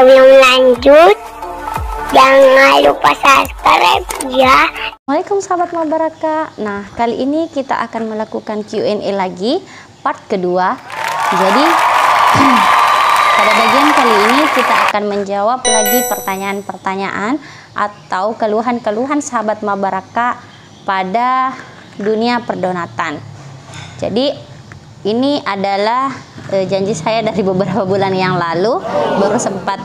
yang lanjut, jangan lupa subscribe ya. Assalamualaikum sahabat Mabaraka. Nah, kali ini kita akan melakukan Q&A lagi, part kedua. Jadi, pada bagian kali ini kita akan menjawab lagi pertanyaan-pertanyaan atau keluhan-keluhan sahabat Mabaraka pada dunia perdonatan. Jadi, ini adalah janji saya dari beberapa bulan yang lalu, baru sempat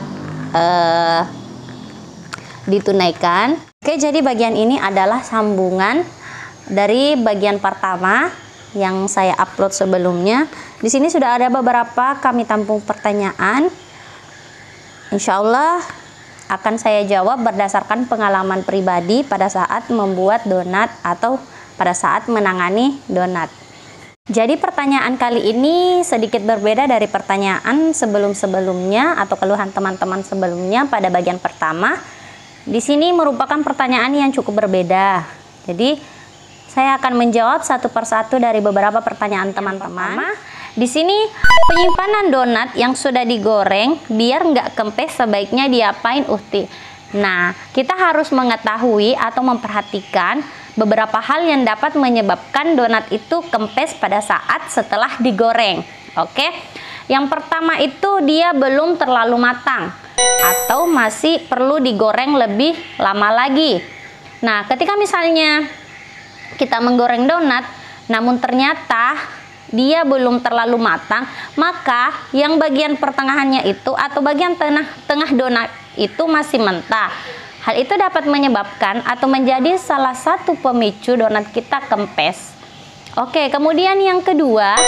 ditunaikan. Oke, jadi bagian ini adalah sambungan dari bagian pertama yang saya upload sebelumnya. Di sini sudah ada beberapa kami tampung pertanyaan. Insya Allah akan saya jawab berdasarkan pengalaman pribadi pada saat membuat donat atau pada saat menangani donat. Jadi pertanyaan kali ini sedikit berbeda dari pertanyaan sebelum-sebelumnya atau keluhan teman-teman sebelumnya pada bagian pertama. Di sini merupakan pertanyaan yang cukup berbeda. Jadi saya akan menjawab satu persatu dari beberapa pertanyaan teman-teman. Di sini penyimpanan donat yang sudah digoreng biar nggak kempes sebaiknya diapain Uhti? Nah, kita harus mengetahui atau memperhatikan beberapa hal yang dapat menyebabkan donat itu kempes pada saat setelah digoreng. Oke, yang pertama itu dia belum terlalu matang atau masih perlu digoreng lebih lama lagi. Nah, ketika misalnya kita menggoreng donat namun ternyata dia belum terlalu matang, maka yang bagian pertengahannya itu atau bagian tengah donat itu masih mentah. Hal itu dapat menyebabkan atau menjadi salah satu pemicu donat kita kempes. Oke, kemudian yang kedua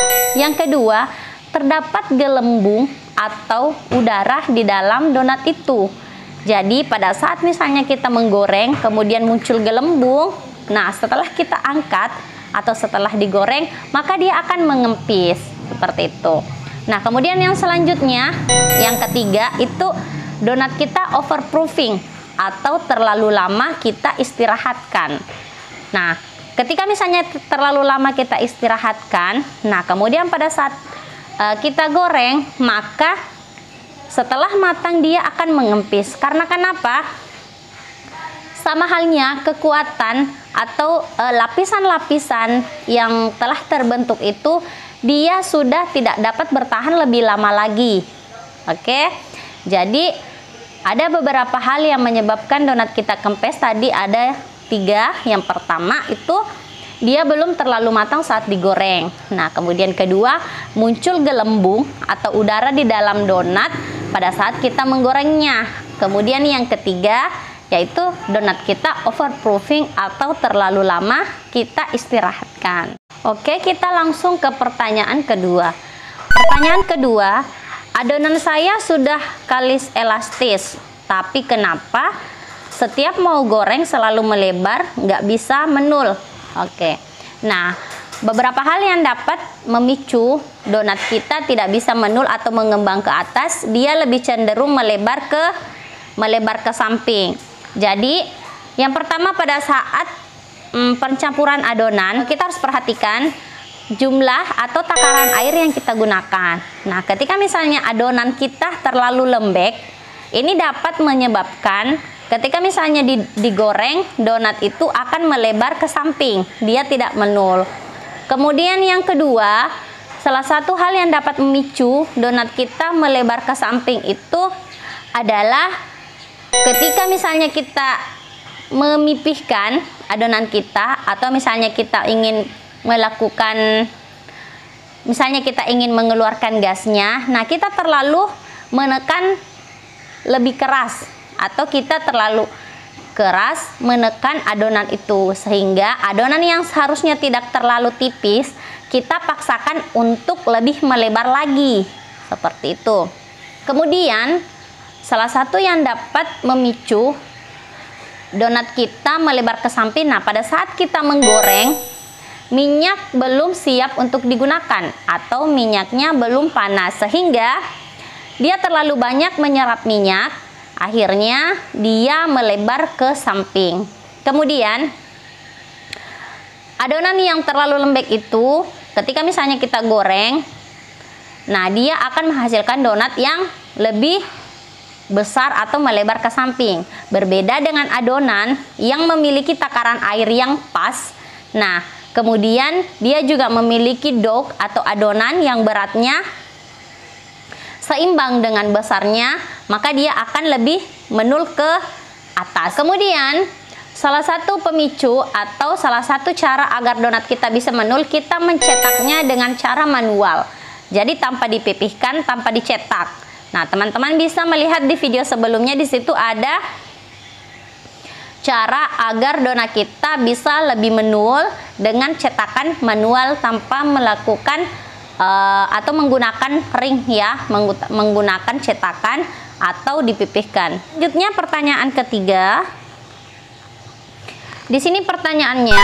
terdapat gelembung atau udara di dalam donat itu. Jadi pada saat misalnya kita menggoreng kemudian muncul gelembung, nah setelah kita angkat atau setelah digoreng maka dia akan mengempis seperti itu. Nah, kemudian yang selanjutnya, yang ketiga itu donat kita overproofing atau terlalu lama kita istirahatkan. Nah, ketika misalnya terlalu lama kita istirahatkan, nah kemudian pada saat kita goreng, maka setelah matang dia akan mengempis. Karena kenapa? Sama halnya kekuatan atau lapisan-lapisan yang telah terbentuk itu dia sudah tidak dapat bertahan lebih lama lagi. Oke, jadi ada beberapa hal yang menyebabkan donat kita kempes. Tadi ada 3. Yang pertama itu dia belum terlalu matang saat digoreng. Nah, kemudian kedua muncul gelembung atau udara di dalam donat pada saat kita menggorengnya. Kemudian yang ketiga yaitu donat kita overproofing atau terlalu lama kita istirahatkan. Oke, kita langsung ke pertanyaan kedua. Pertanyaan kedua, adonan saya sudah kalis elastis, tapi kenapa setiap mau goreng selalu melebar, nggak bisa menul? Oke, nah beberapa hal yang dapat memicu donat kita tidak bisa menul atau mengembang ke atas, dia lebih cenderung melebar ke samping. Jadi yang pertama pada saat pencampuran adonan kita harus perhatikan jumlah atau takaran air yang kita gunakan. Nah, ketika misalnya adonan kita terlalu lembek, ini dapat menyebabkan ketika misalnya digoreng, donat itu akan melebar ke samping, dia tidak menul. Kemudian yang kedua, salah satu hal yang dapat memicu donat kita melebar ke samping itu adalah ketika misalnya kita memipihkan adonan kita atau misalnya kita ingin melakukan, misalnya kita ingin mengeluarkan gasnya, nah kita terlalu menekan lebih keras atau kita terlalu keras menekan adonan itu sehingga adonan yang seharusnya tidak terlalu tipis kita paksakan untuk lebih melebar lagi seperti itu. Kemudian salah satu yang dapat memicu donat kita melebar ke samping, nah pada saat kita menggoreng minyak belum siap untuk digunakan atau minyaknya belum panas sehingga dia terlalu banyak menyerap minyak, akhirnya dia melebar ke samping. Kemudian adonan yang terlalu lembek itu ketika misalnya kita goreng, nah dia akan menghasilkan donat yang lebih besar atau melebar ke samping. Berbeda dengan adonan yang memiliki takaran air yang pas. Nah, kemudian dia juga memiliki dough atau adonan yang beratnya seimbang dengan besarnya, maka dia akan lebih menul ke atas. Kemudian, salah satu pemicu atau salah satu cara agar donat kita bisa menul, kita mencetaknya dengan cara manual. Jadi tanpa dipipihkan, tanpa dicetak. Nah, teman-teman bisa melihat di video sebelumnya, di situ ada cara agar donat kita bisa lebih menul dengan cetakan manual tanpa melakukan atau menggunakan ring ya, menggunakan cetakan atau dipipihkan. Selanjutnya pertanyaan ketiga. Di sini pertanyaannya,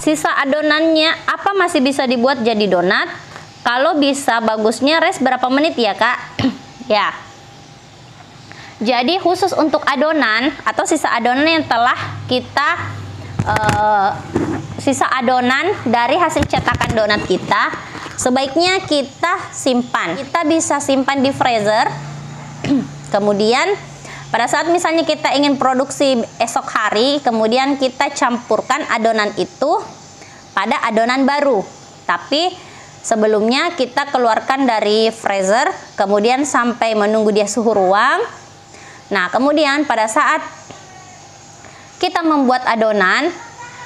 sisa adonannya apa masih bisa dibuat jadi donat? Kalau bisa, bagusnya rest berapa menit ya, Kak? Ya. Jadi khusus untuk adonan atau sisa adonan yang telah kita sisa adonan dari hasil cetakan donat kita, sebaiknya kita simpan. Kita bisa simpan di freezer. Kemudian pada saat misalnya kita ingin produksi esok hari, kemudian kita campurkan adonan itu pada adonan baru. Tapi sebelumnya kita keluarkan dari freezer, kemudian sampai menunggu dia suhu ruang. Nah, kemudian pada saat kita membuat adonan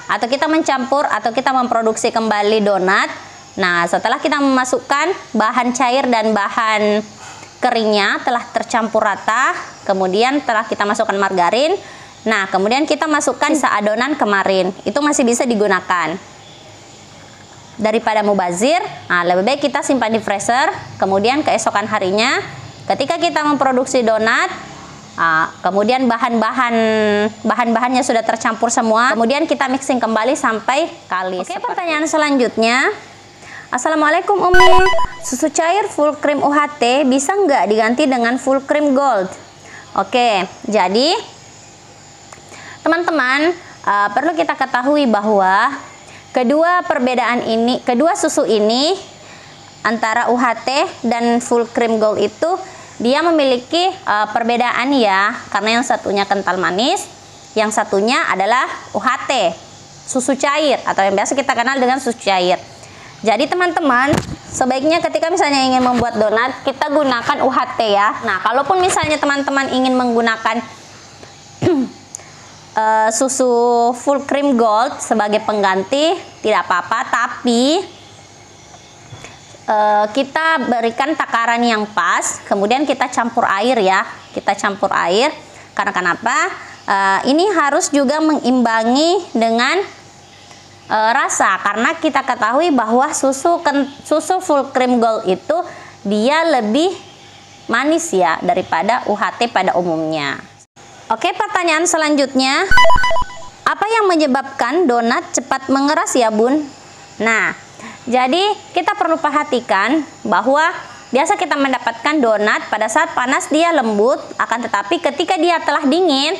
atau kita mencampur atau kita memproduksi kembali donat, nah setelah kita memasukkan bahan cair dan bahan keringnya telah tercampur rata, kemudian telah kita masukkan margarin, nah kemudian kita masukkan sisa adonan kemarin, itu masih bisa digunakan. Daripada mubazir, nah lebih baik kita simpan di freezer, kemudian keesokan harinya ketika kita memproduksi donat, kemudian bahan-bahannya sudah tercampur semua, kemudian kita mixing kembali sampai kalis. Oke, pertanyaan selanjutnya. Assalamualaikum Umi, susu cair full cream UHT bisa nggak diganti dengan full cream gold? Oke, jadi teman-teman perlu kita ketahui bahwa kedua susu ini antara UHT dan full cream gold itu dia memiliki perbedaan ya, karena yang satunya kental manis, yang satunya adalah UHT, susu cair atau yang biasa kita kenal dengan susu cair. Jadi teman-teman, sebaiknya ketika misalnya ingin membuat donat, kita gunakan UHT ya. Nah, kalaupun misalnya teman-teman ingin menggunakan susu full cream gold sebagai pengganti, tidak apa-apa, tapi kita berikan takaran yang pas, kemudian kita campur air ya, kita campur air. Karena kenapa? Ini harus juga mengimbangi dengan rasa, karena kita ketahui bahwa susu full cream gold itu dia lebih manis ya daripada UHT pada umumnya. Oke, pertanyaan selanjutnya, apa yang menyebabkan donat cepat mengeras ya Bun? Nah, jadi kita perlu perhatikan bahwa biasa kita mendapatkan donat pada saat panas dia lembut, akan tetapi ketika dia telah dingin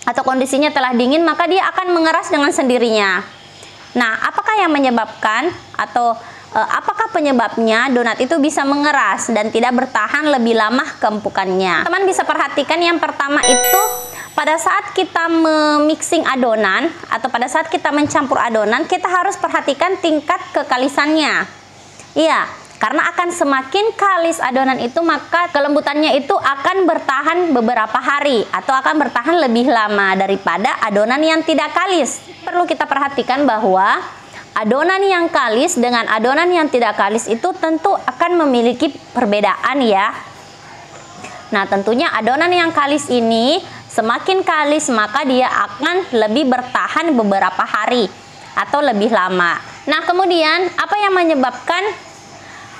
atau kondisinya telah dingin, maka dia akan mengeras dengan sendirinya. Nah, apakah yang menyebabkan atau apakah penyebabnya donat itu bisa mengeras dan tidak bertahan lebih lama keempukannya? Teman bisa perhatikan yang pertama itu pada saat kita memixing adonan atau pada saat kita mencampur adonan, kita harus perhatikan tingkat kekalisannya. Iya, karena akan semakin kalis adonan itu, maka kelembutannya itu akan bertahan beberapa hari atau akan bertahan lebih lama daripada adonan yang tidak kalis. Perlu kita perhatikan bahwa adonan yang kalis dengan adonan yang tidak kalis itu tentu akan memiliki perbedaan ya. Nah, tentunya adonan yang kalis ini semakin kalis maka dia akan lebih bertahan beberapa hari atau lebih lama. Nah, kemudian apa yang menyebabkan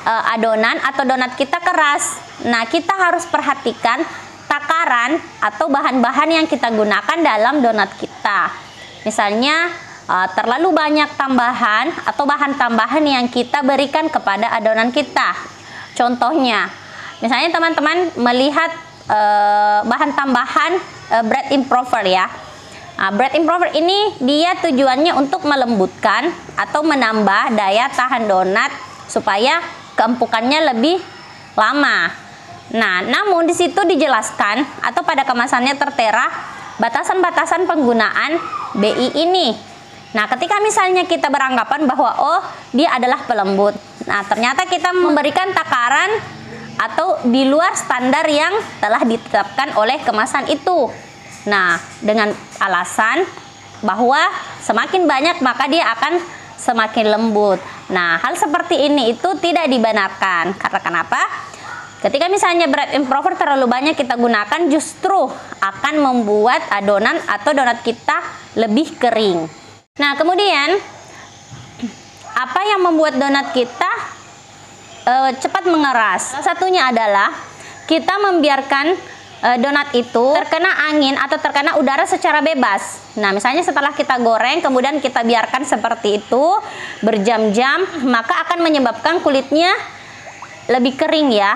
adonan atau donat kita keras? Nah, kita harus perhatikan takaran atau bahan-bahan yang kita gunakan dalam donat kita. Misalnya terlalu banyak tambahan atau bahan tambahan yang kita berikan kepada adonan kita. Contohnya, misalnya teman-teman melihat bahan tambahan bread improver ya. Bread improver ini dia tujuannya untuk melembutkan atau menambah daya tahan donat supaya keempukannya lebih lama. Nah, namun di situ dijelaskan atau pada kemasannya tertera batasan-batasan penggunaan BI ini. Nah, ketika misalnya kita beranggapan bahwa oh, dia adalah pelembut. Nah, ternyata kita memberikan takaran atau di luar standar yang telah ditetapkan oleh kemasan itu. Nah, dengan alasan bahwa semakin banyak maka dia akan semakin lembut. Nah, hal seperti ini itu tidak dibenarkan. Karena kenapa? Ketika misalnya bread improver terlalu banyak kita gunakan, justru akan membuat adonan atau donat kita lebih kering. Nah, kemudian apa yang membuat donat kita cepat mengeras? Salah satunya adalah kita membiarkan donat itu terkena angin atau terkena udara secara bebas. Nah, misalnya setelah kita goreng kemudian kita biarkan seperti itu berjam-jam, maka akan menyebabkan kulitnya lebih kering ya.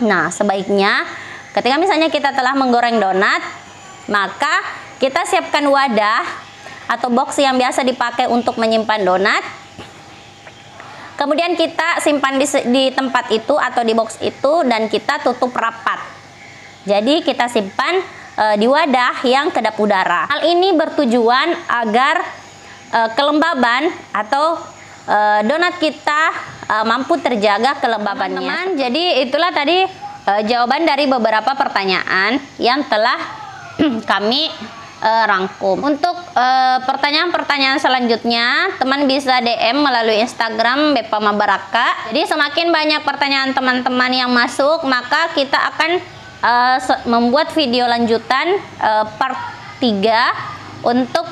Nah, sebaiknya ketika misalnya kita telah menggoreng donat, maka kita siapkan wadah atau box yang biasa dipakai untuk menyimpan donat. Kemudian kita simpan di tempat itu atau di box itu dan kita tutup rapat. Jadi kita simpan di wadah yang kedap udara. Hal ini bertujuan agar kelembaban atau donat kita mampu terjaga kelembabannya. Teman-teman, jadi itulah tadi jawaban dari beberapa pertanyaan yang telah kami rangkum. Untuk pertanyaan-pertanyaan selanjutnya, teman bisa DM melalui Instagram Bepa Mabaraka. Jadi semakin banyak pertanyaan teman-teman yang masuk, maka kita akan membuat video lanjutan part 3 untuk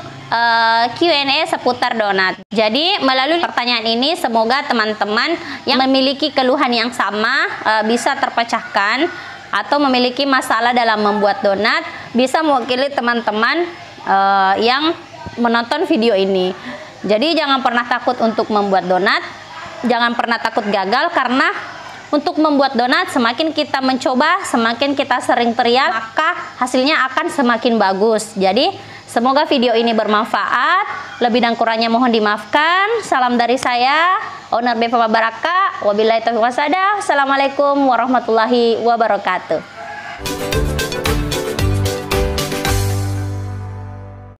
Q&A seputar donat. Jadi melalui pertanyaan ini semoga teman-teman yang memiliki keluhan yang sama bisa terpecahkan, atau memiliki masalah dalam membuat donat bisa mewakili teman-teman yang menonton video ini. Jadi jangan pernah takut untuk membuat donat, jangan pernah takut gagal, karena untuk membuat donat semakin kita mencoba, semakin kita sering trial, maka hasilnya akan semakin bagus. Jadi semoga video ini bermanfaat. Lebih dan kurangnya mohon dimaafkan. Salam dari saya, owner Bepa Mabaraka. Wabillahi taufiq wasadaq. Assalamualaikum warahmatullahi wabarakatuh.